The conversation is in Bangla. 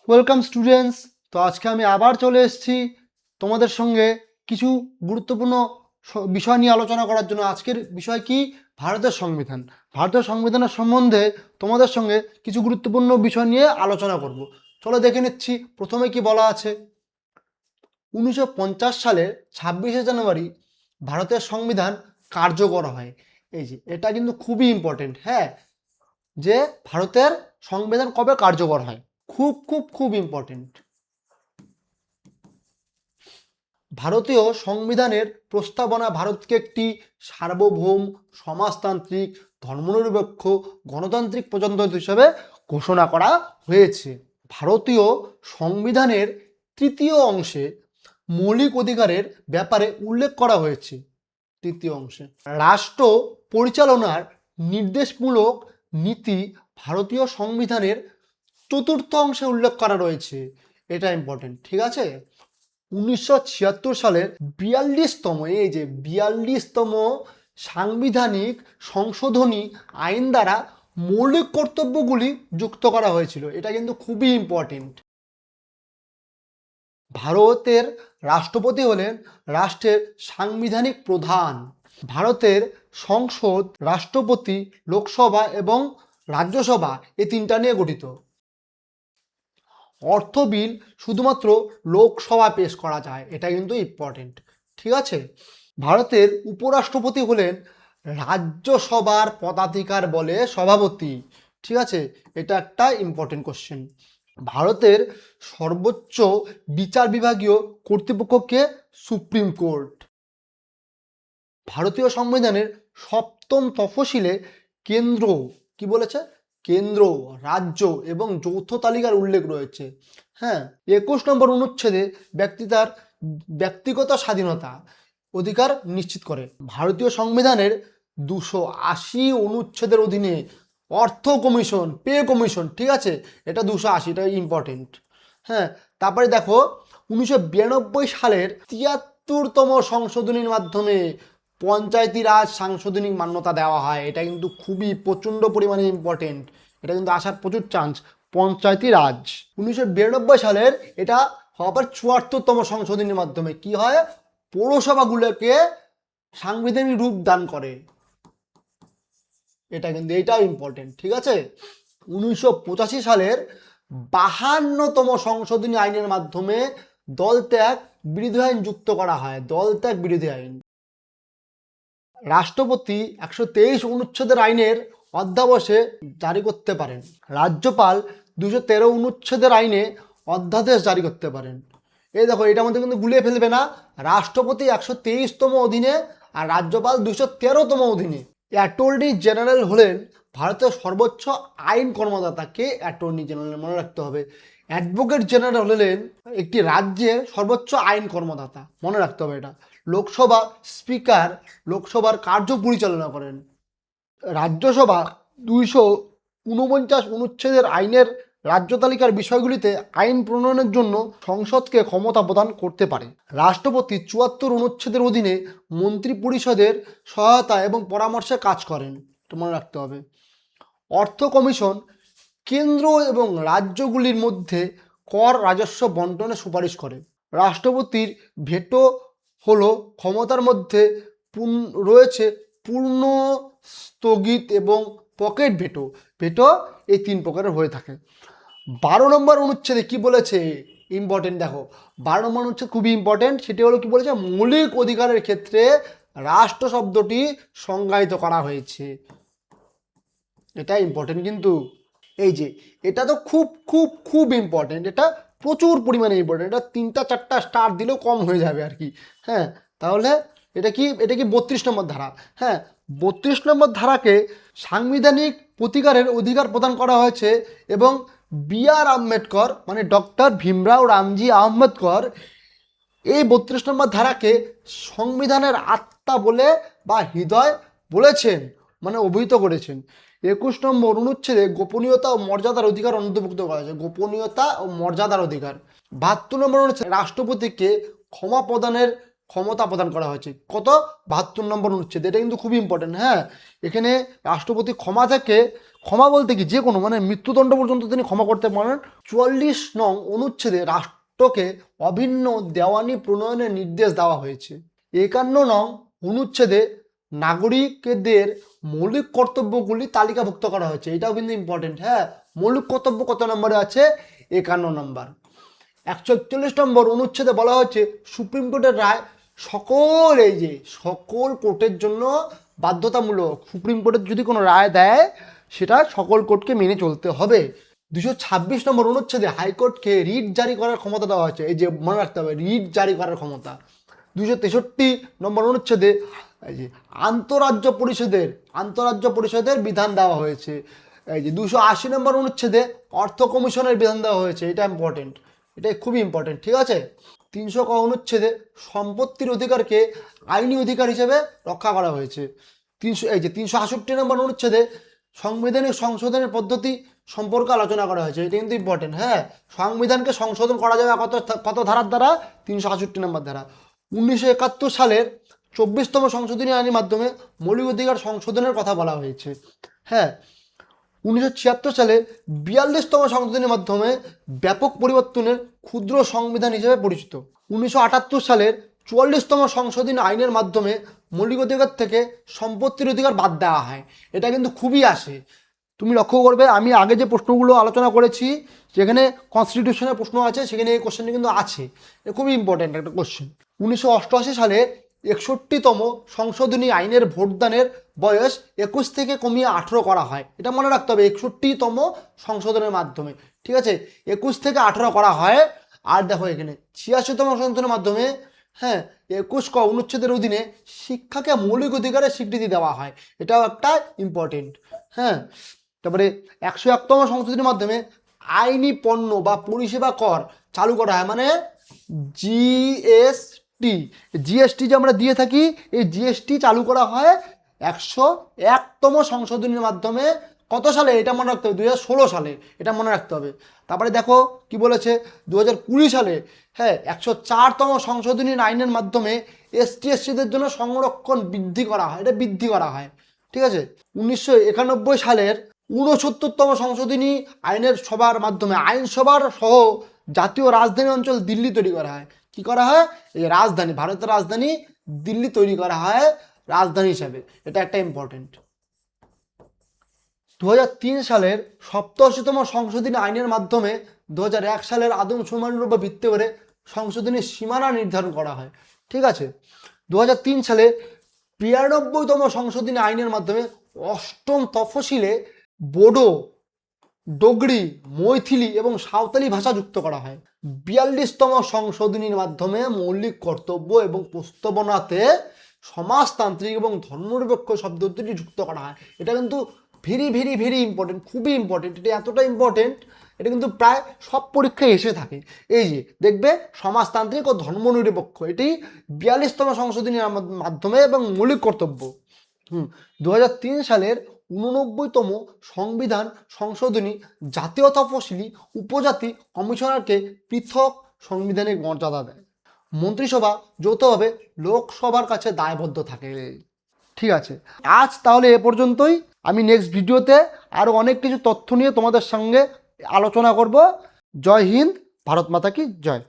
Welcome students. তো আজকে আমি আবার চলে এসেছি তোমাদের সঙ্গে কিছু গুরুত্বপূর্ণ বিষয় নিয়ে আলোচনা করার জন্য। আজকের বিষয় কি? ভারতের সংবিধান। ভারতের সংবিধানের সম্বন্ধে তোমাদের সঙ্গে কিছু গুরুত্বপূর্ণ বিষয় নিয়ে আলোচনা করব। চলো দেখে নিচ্ছি প্রথমে কি বলা আছে। 1950 সালের 26শে জানুয়ারি ভারতের সংবিধান কার্যকর হয়। এই যে এটা কিন্তু খুবই ইম্পর্টেন্ট, হ্যাঁ, যে ভারতের সংবিধান কবে কার্যকর হয়, খুব খুব খুব ইম্পর্টেন্ট। ভারতীয় সংবিধানের প্রস্তাবনা ভারতকে একটি সার্বভৌম, সমাজতান্ত্রিক, ধর্মনিরপেক্ষ, গণতান্ত্রিক প্রজাতন্ত্র হিসেবে ঘোষণা করা হয়েছে। ভারতীয় সংবিধানের তৃতীয় অংশে মৌলিক অধিকারের ব্যাপারে উল্লেখ করা হয়েছে। তৃতীয় অংশে রাষ্ট্র পরিচালনার নির্দেশমূলক নীতি ভারতীয় সংবিধানের চতুর্থ অংশে উল্লেখ করা রয়েছে। এটা ইম্পর্টেন্ট, ঠিক আছে। 1976 সালের 42তম, এই যে 42তম সাংবিধানিক সংশোধনী আইন দ্বারা মৌলিক কর্তব্যগুলি যুক্ত করা হয়েছিল। এটা কিন্তু খুবই ইম্পর্টেন্ট। ভারতের রাষ্ট্রপতি হলেন রাষ্ট্রের সাংবিধানিক প্রধান। ভারতের সংসদ রাষ্ট্রপতি, লোকসভা এবং রাজ্যসভা এই তিনটা নিয়ে গঠিত। অর্থ বিল শুধুমাত্র লোকসভা পেশ করা যায়, এটা কিন্তু ইম্পর্টেন্ট, ঠিক আছে। ভারতের উপরাষ্ট্রপতি হলেন রাজ্যসভার পদাধিকার বলে সভাপতি, ঠিক আছে। এটা একটা ইম্পর্টেন্ট কোশ্চেন। ভারতের সর্বোচ্চ বিচার বিভাগীয় কর্তৃপক্ষকে সুপ্রিম কোর্ট। ভারতীয় সংবিধানের সপ্তম তফসিলে কেন্দ্র কি বলেছে? কেন্দ্র, রাজ্য এবং যৌথ তালিকার উল্লেখ রয়েছে। হ্যাঁ, 21 নম্বর অনুচ্ছেদে তার ব্যক্তিগত স্বাধীনতা অধিকার নিশ্চিত করে। ভারতীয় সংবিধানের 280 অনুচ্ছেদের অধীনে অর্থ কমিশন, পে কমিশন, ঠিক আছে, এটা 280, এটা ইম্পর্টেন্ট। হ্যাঁ, তারপরে দেখো 1992 সালের 73তম সংশোধনীর মাধ্যমে পঞ্চায়েতি রাজ সাংবিধানিক মান্যতা দেওয়া হয়। এটা কিন্তু খুবই প্রচণ্ড পরিমাণে ইম্পর্টেন্ট, এটা কিন্তু আসার প্রচুর চান্স। পঞ্চায়েতি রাজ 1992 সালের এটা আবার 74তম সংশোধনীর মাধ্যমে কি হয়? পৌরসভাগুলোকে সাংবিধানিক রূপ দান করে। এটা কিন্তু এটাও ইম্পর্টেন্ট, ঠিক আছে। 1985 সালের 52তম সংশোধনী আইনের মাধ্যমে দল ত্যাগ বিরোধী আইন যুক্ত করা হয়। দল ত্যাগ বিরোধী আইন। রাষ্ট্রপতি 123 অনুচ্ছেদের আইনের অধ্যাদেশে জারি করতে পারেন। রাজ্যপাল 213 অনুচ্ছেদের আইনে অধ্যাদেশ জারি করতে পারেন। এই দেখো, এটার মধ্যে কিন্তু গুলিয়ে ফেলবে না। রাষ্ট্রপতি 123তম অধীনে আর রাজ্যপাল 213তম অধীনে। অ্যাটর্নি জেনারেল হলেন ভারতের সর্বোচ্চ আইন কর্মদাতাকে অ্যাটর্নি জেনারেল মনে রাখতে হবে। অ্যাডভোকেট জেনারেল হলেন একটি রাজ্যের সর্বোচ্চ আইন কর্মদাতা, মনে রাখতে হবে এটা। লোকসভা স্পিকার লোকসভার কার্য পরিচালনা করেন। রাজ্যসভা 249 অনুচ্ছেদের আইনের রাজ্য তালিকার বিষয়গুলিতে আইন প্রণয়নের জন্য সংসদকে ক্ষমতা প্রদান করতে পারে। রাষ্ট্রপতি 74 অনুচ্ছেদের অধীনে মন্ত্রী পরিষদের সহায়তা এবং পরামর্শে কাজ করেন, এটা মনে রাখতে হবে। অর্থ কমিশন কেন্দ্র এবং রাজ্যগুলির মধ্যে কর রাজস্ব বন্টনে সুপারিশ করে। রাষ্ট্রপতির ভেটো হলো ক্ষমতার মধ্যে রয়েছে পূর্ণ, স্থগিত এবং পকেট ভেটো। ভেটো এই 3 প্রকারের হয়ে থাকে। 12 নম্বর অনুচ্ছেদে কি বলেছে? ইম্পর্টেন্ট, দেখো 12 নম্বর অনুচ্ছেদ খুবই ইম্পর্টেন্ট। সেটি হলো কি বলেছে? মৌলিক অধিকারের ক্ষেত্রে রাষ্ট্র শব্দটি সংজ্ঞায়িত করা হয়েছে। এটা ইম্পর্টেন্ট কিন্তু। এই যে এটা তো খুব খুব খুব ইম্পর্টেন্ট, এটা প্রচুর পরিমাণে ইম্পর্টেন্ট। এটা 3টা 4টা স্টার দিলেও কম হয়ে যাবে আর কি। হ্যাঁ, তাহলে এটা কি 32 নম্বর ধারা। হ্যাঁ, 32 নম্বর ধারাকে সাংবিধানিক প্রতিকারের অধিকার প্রদান করা হয়েছে এবং B.R. আম্বেদকর মানে ডক্টর ভীমরাও রামজি আম্বেদকর এই 32 নম্বর ধারাকে সংবিধানের আত্মা বলে বা হৃদয় বলেছেন, মানে অভিহিত করেছেন। 21 নম্বর অনুচ্ছেদে গোপনীয়তা ও মর্যাদার অধিকার অন্তর্ভুক্ত করা হয়েছে। গোপনীয়তা ও মর্যাদার অধিকার। 72 নম্বর অনুচ্ছেদে রাষ্ট্রপতিকে ক্ষমা প্রদানের ক্ষমতা প্রদান করা হয়েছে। কত? 72 নম্বর অনুচ্ছেদ। এটা কিন্তু খুবই ইম্পর্টেন্ট। হ্যাঁ, এখানে রাষ্ট্রপতি ক্ষমা থেকে ক্ষমা বলতে কি যে কোনো মানে মৃত্যুদণ্ড পর্যন্ত তিনি ক্ষমা করতে পারেন। 44 নং অনুচ্ছেদে রাষ্ট্রকে অভিন্ন দেওয়ানি প্রণয়নের নির্দেশ দেওয়া হয়েছে। 51 নং অনুচ্ছেদে নাগরিকদের মৌলিক কর্তব্যগুলি তালিকাভুক্ত করা হয়েছে। এটাও কিন্তু ইম্পর্টেন্ট। হ্যাঁ, মৌলিক কর্তব্য কত নম্বরে আছে? 51 নম্বর। 141 নম্বর অনুচ্ছেদে বলা হচ্ছে সুপ্রিম কোর্টের রায় সকল কোর্টের জন্য বাধ্যতামূলক। সুপ্রিম কোর্টের যদি কোনো রায় দেয় সেটা সকল কোর্টকে মেনে চলতে হবে। 226 নম্বর অনুচ্ছেদে হাইকোর্টকে রিট জারি করার ক্ষমতা দেওয়া হয়েছে। এই যে মনে রাখতে হবে, রিট জারি করার ক্ষমতা। 263 নম্বর অনুচ্ছেদে এই যে আন্তঃরাজ্য পরিষদের বিধান দেওয়া হয়েছে। এই যে 280 নম্বর অনুচ্ছেদে অর্থ কমিশনের বিধান দেওয়া হয়েছে। এটা ইম্পর্টেন্ট, এটাই খুবই ইম্পর্টেন্ট। ঠিক আছে। 300 ক অনুচ্ছেদে সম্পত্তির অধিকারকে আইনি অধিকার হিসেবে রক্ষা করা হয়েছে। 368 নম্বর অনুচ্ছেদে সাংবিধানিক সংশোধনের পদ্ধতি সম্পর্কে আলোচনা করা হয়েছে। এটা কিন্তু ইম্পর্টেন্ট। হ্যাঁ, সংবিধানকে সংশোধন করা যাবে কত ধারার দ্বারা? 368 নম্বর ধারা। 1971 সালের 24তম সংশোধনী আইনের মাধ্যমে মৌলিক অধিকার সংশোধনের কথা বলা হয়েছে। হ্যাঁ, 1976 সালে 42তম সংশোধনীর মাধ্যমে ব্যাপক পরিবর্তনের ক্ষুদ্র সংবিধান হিসেবে পরিচিত। 1978 সালের 44তম সংশোধনী আইনের মাধ্যমে মৌলিক অধিকার থেকে সম্পত্তির অধিকার বাদ দেওয়া হয়। এটা কিন্তু খুবই আসে। তুমি লক্ষ্য করবে আমি আগে যে প্রশ্নগুলো আলোচনা করেছি যেখানে কনস্টিটিউশনের প্রশ্ন আছে সেখানে এই কোশ্চেনটি কিন্তু আছে। এটা খুবই ইম্পর্টেন্ট একটা কোশ্চেন। 1988 সালে 61তম সংশোধনী আইনের ভোটদানের বয়স 21 থেকে কমিয়ে 18 করা হয়। এটা মনে রাখতে হবে, 61তম সংশোধনের মাধ্যমে। ঠিক আছে, 21 থেকে 18 করা হয়। আর দেখো এখানে 86তম সংশোধনের মাধ্যমে 21 ক অনুচ্ছেদের অধীনে শিক্ষাকে মৌলিক অধিকারের স্বীকৃতি দেওয়া হয়। এটাও একটা ইম্পর্টেন্ট। তারপরে 101তম সংশোধনীর মাধ্যমে আইনি পণ্য বা পরিষেবা কর চালু করা হয়, মানে জিএসটি যে আমরা দিয়ে থাকি, এই জিএসটি চালু করা হয় 101তম সংশোধনীর মাধ্যমে। কত সালে? এটা মনে রাখতে হবে, 2016 সালে। এটা মনে রাখতে হবে। তারপরে দেখো কি বলেছে, 2020 সালে 104তম সংশোধনীর আইনের মাধ্যমে এসটিদের জন্য সংরক্ষণ বৃদ্ধি করা হয়। এটা বৃদ্ধি করা হয়। ঠিক আছে। 1991 সালের 69তম সংশোধনী আইনের সভার মাধ্যমে আইনসভার সহ জাতীয় রাজধানী অঞ্চল দিল্লি তৈরি করা হয়। কি করা হয়? এই রাজধানী, ভারতের রাজধানী দিল্লি তৈরি করা হয় রাজধানী হিসাবে। এটা একটা ইম্পর্টেন্ট। 2003 সালের 87তম সংশোধনী আইনের মাধ্যমে 2001 সালের আদমশুমারির উপর ভিত্তি করে সংশোধনীর সীমানা নির্ধারণ করা হয়। ঠিক আছে। 2003 সালে 92তম সংশোধনী আইনের মাধ্যমে 8ম তফসিলে বোডো, ডোগরি, মৈথিলি এবং সাঁওতালি ভাষা যুক্ত করা হয়। 42তম সংশোধনীর মাধ্যমে মৌলিক কর্তব্য এবং প্রস্তাবনাতে সমাজতান্ত্রিক এবং ধর্মনিরপেক্ষ শব্দ দুটি যুক্ত করা হয়। এটা কিন্তু ভেরি ভেরি ভেরি ইম্পর্টেন্ট, খুবই ইম্পর্টেন্ট। এটা এতটা ইম্পর্টেন্ট, এটা কিন্তু প্রায় সব পরীক্ষায় এসে থাকে। এই যে দেখবে সমাজতান্ত্রিক ও ধর্মনিরপেক্ষ, এটি 42তম সংশোধনীর মাধ্যমে এবং মৌলিক কর্তব্য। 2003 সালের 89তম সংবিধান সংশোধনী জাতীয় তফসিলি উপজাতি কমিশনারকে পৃথক সাংবিধানিক মর্যাদা দেয়। মন্ত্রিসভা যৌথভাবে লোকসভার কাছে দায়বদ্ধ থাকে। ঠিক আছে, আজ তাহলে এ পর্যন্তই। আমি নেক্সট ভিডিওতে আরও অনেক কিছু তথ্য নিয়ে তোমাদের সঙ্গে আলোচনা করব। জয় হিন্দ, ভারত মাতা কি জয়।